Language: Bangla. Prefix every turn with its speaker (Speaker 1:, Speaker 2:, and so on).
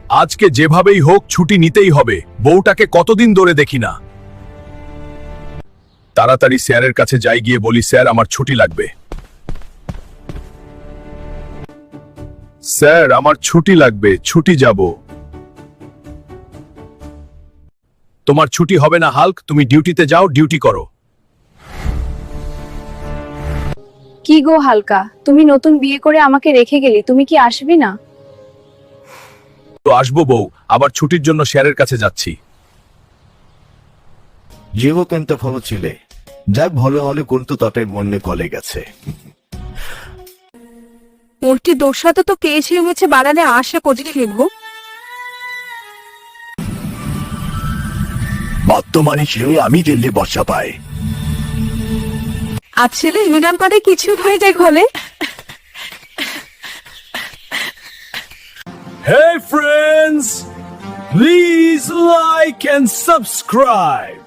Speaker 1: আজকে যেভাবেই হোক ছুটি নিতেই হবে, বউটাকে কতদিন ধরে দেখি না। তাড়াতাড়ি স্যারের কাছে যাই, গিয়ে বলি স্যার আমার ছুটি লাগবে। স্যার আমার ছুটি লাগবে, ছুটি যাব। তোমার ছুটি হবে না হাল্ক, তুমি ডিউটিতে যাও, ডিউটি করো।
Speaker 2: কি গো হালকা, তুমি নতুন বিয়ে করে আমাকে রেখে গেলি, তুমি কি আসবি না?
Speaker 1: তো আসবো বউ, আবার ছুটির জন্য স্যারের কাছে যাচ্ছি।
Speaker 3: যেও কিন্তু ভালো ছিলে, যাক ভালো হলে কিন্তু তাতে মনে কলে গেছে।
Speaker 4: ওরটি দোষাতে তো পেয়েছিল হচ্ছে বাড়ালে আশা করি লিখবো।
Speaker 3: বর্তমানে সেও আমি দিল্লি বর্ষা পাই।
Speaker 4: আসলে ইউনিয়ন করে কিছু হয়ে যায় ঘরে।
Speaker 1: Hey friends, please like and subscribe.